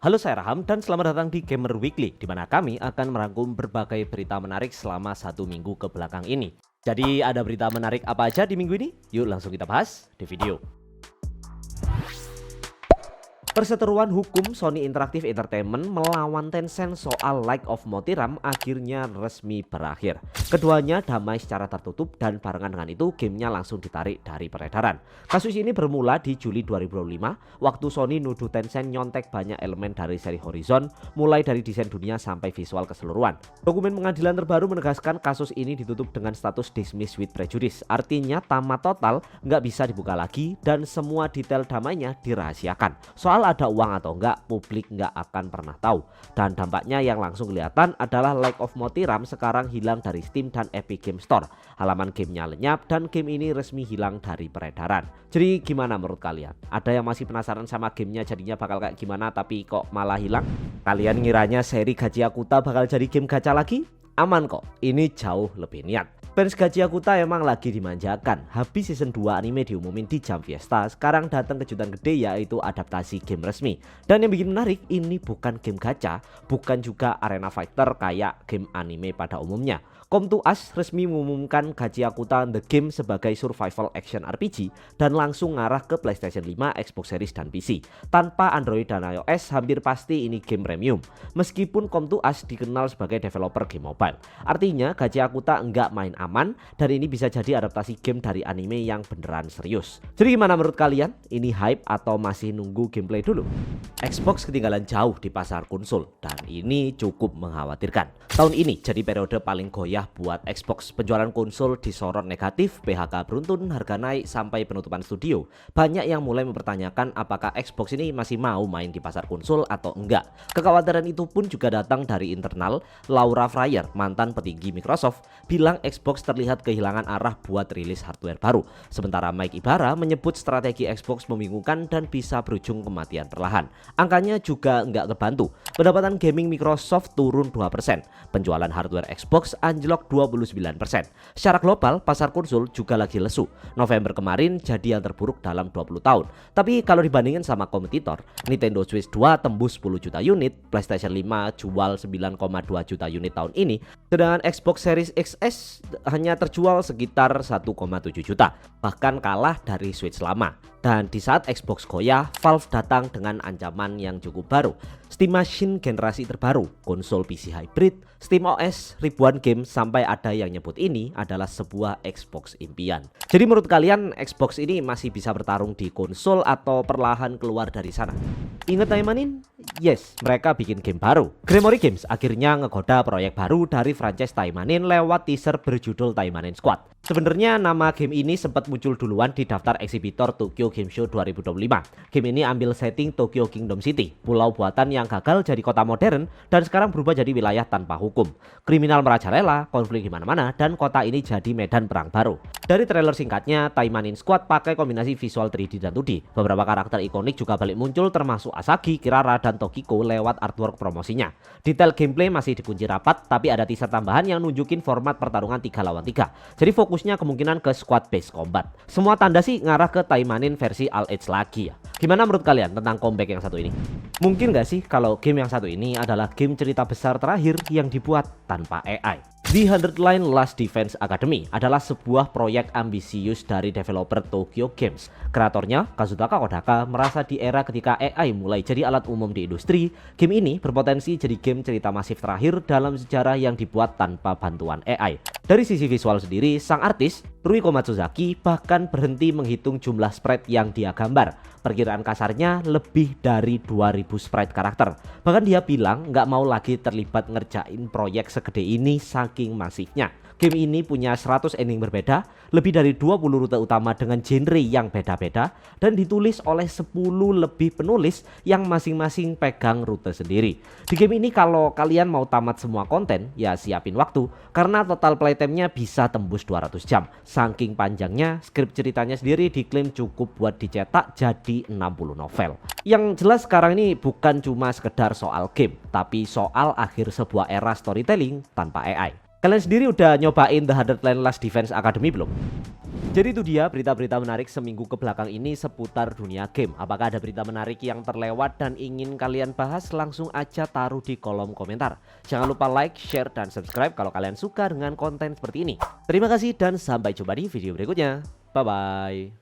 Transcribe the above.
Halo, saya Raham dan selamat datang di Gamer Weekly, di mana kami akan merangkum berbagai berita menarik selama 1 minggu ke belakang ini. Jadi ada berita menarik apa aja di minggu ini? Yuk langsung kita bahas di video. Perseteruan hukum Sony Interactive Entertainment melawan Tencent soal Light of Motiram akhirnya resmi berakhir. Keduanya damai secara tertutup dan barengan dengan itu gamenya langsung ditarik dari peredaran. Kasus ini bermula di Juli 2025 waktu Sony nuduh Tencent nyontek banyak elemen dari seri Horizon, mulai dari desain dunia sampai visual keseluruhan. Dokumen pengadilan terbaru menegaskan kasus ini ditutup dengan status dismiss with prejudice, artinya tamat total, nggak bisa dibuka lagi dan semua detail damainya dirahasiakan. Soal ada uang atau enggak, publik nggak akan pernah tahu. Dan dampaknya yang langsung kelihatan adalah Light of Motiram sekarang hilang dari Steam dan Epic Game Store. Halaman gamenya lenyap dan game ini resmi hilang dari peredaran. Jadi gimana menurut kalian? Ada yang masih penasaran sama gamenya jadinya bakal kayak gimana tapi kok malah hilang? Kalian ngiranya seri Gachiakuta bakal jadi game gacha lagi? Aman kok, ini jauh lebih niat. Fans Gachiakuta emang lagi dimanjakan. Habis season 2 anime diumumin di Jam Fiesta, sekarang datang kejutan gede yaitu adaptasi game resmi. Dan yang bikin menarik, ini bukan game gacha, bukan juga arena fighter kayak game anime pada umumnya. Come2Us resmi mengumumkan Gachiakuta The Game sebagai survival action RPG dan langsung ngarah ke PlayStation 5, Xbox Series dan PC. Tanpa Android dan iOS, hampir pasti ini game premium. Meskipun Come2Us dikenal sebagai developer game mobile. Artinya Gachiakuta enggak main aman dan ini bisa jadi adaptasi game dari anime yang beneran serius. Jadi gimana menurut kalian? Ini hype atau masih nunggu gameplay dulu? Xbox ketinggalan jauh di pasar konsol dan ini cukup mengkhawatirkan. Tahun ini jadi periode paling goyah buat Xbox. Penjualan konsol disorot negatif, PHK beruntun, harga naik sampai penutupan studio. Banyak yang mulai mempertanyakan apakah Xbox ini masih mau main di pasar konsol atau enggak. Kekhawatiran itu pun juga datang dari internal. Laura Fryer, mantan petinggi Microsoft, bilang Xbox terlihat kehilangan arah buat rilis hardware baru. Sementara Mike Ibarra menyebut strategi Xbox membingungkan dan bisa berujung kematian perlahan. Angkanya juga nggak kebantu. Pendapatan gaming Microsoft turun 2%. Penjualan hardware Xbox anjlok 29%. Secara global, pasar konsol juga lagi lesu. November kemarin jadi yang terburuk dalam 20 tahun. Tapi kalau dibandingin sama kompetitor, Nintendo Switch 2 tembus 10 juta unit, PlayStation 5 jual 9,2 juta unit tahun ini, sedangkan Xbox Series XS hanya terjual sekitar 1,7 juta, bahkan kalah dari Switch lama. Dan di saat Xbox goyah, Valve datang dengan ancaman yang cukup baru. Steam Machine generasi terbaru, konsol PC hybrid, Steam OS, ribuan game, sampai ada yang nyebut ini adalah sebuah Xbox impian. Jadi menurut kalian Xbox ini masih bisa bertarung di konsol atau perlahan keluar dari sana? Ingat Taimanin? Yes, mereka bikin game baru. Gremory Games akhirnya ngegoda proyek baru dari franchise Taimanin lewat teaser berjudul Taimanin Squad. Sebenarnya nama game ini sempat muncul duluan di daftar eksibitor Tokyo Game Show 2025. Game ini ambil setting Tokyo Kingdom City, pulau buatan yang gagal jadi kota modern dan sekarang berubah jadi wilayah tanpa hukum. Kriminal merajalela, konflik di mana-mana, dan kota ini jadi medan perang baru. Dari trailer singkatnya, Taimanin Squad pakai kombinasi visual 3D dan 2D. Beberapa karakter ikonik juga balik muncul termasuk Asagi, Kirara, dan Tokiko lewat artwork promosinya. Detail gameplay masih dikunci rapat, tapi ada teaser tambahan yang nunjukin format pertarungan 3 lawan 3. Jadi fokusnya kemungkinan ke squad based combat. Semua tanda sih ngarah ke Taimanin versi All Age lagi ya. Gimana menurut kalian tentang comeback yang satu ini? Mungkin gak sih kalau game yang satu ini adalah game cerita besar terakhir yang dibuat tanpa AI? The 100 Line Last Defense Academy adalah sebuah proyek ambisius dari developer Tokyo Games. Kreatornya, Kazutaka Kodaka, merasa di era ketika AI mulai jadi alat umum di industri, game ini berpotensi jadi game cerita masif terakhir dalam sejarah yang dibuat tanpa bantuan AI. Dari sisi visual sendiri, sang artis, Ruiko Matsuzaki, bahkan berhenti menghitung jumlah sprite yang dia gambar. Perkiraan kasarnya lebih dari 2000 sprite karakter. Bahkan dia bilang nggak mau lagi terlibat ngerjain proyek segede ini saking masifnya. Game ini punya 100 ending berbeda, lebih dari 20 rute utama dengan genre yang beda-beda, dan ditulis oleh 10 lebih penulis yang masing-masing pegang rute sendiri. Di game ini kalau kalian mau tamat semua konten, ya siapin waktu, karena total playtime-nya bisa tembus 200 jam. Saking panjangnya, skrip ceritanya sendiri diklaim cukup buat dicetak jadi 60 novel. Yang jelas sekarang ini bukan cuma sekedar soal game, tapi soal akhir sebuah era storytelling tanpa AI. Kalian sendiri udah nyobain The 100 Line Last Defense Academy belum? Jadi itu dia berita-berita menarik seminggu ke belakang ini seputar dunia game. Apakah ada berita menarik yang terlewat dan ingin kalian bahas? Langsung aja taruh di kolom komentar. Jangan lupa like, share, dan subscribe kalau kalian suka dengan konten seperti ini. Terima kasih dan sampai jumpa di video berikutnya. Bye-bye.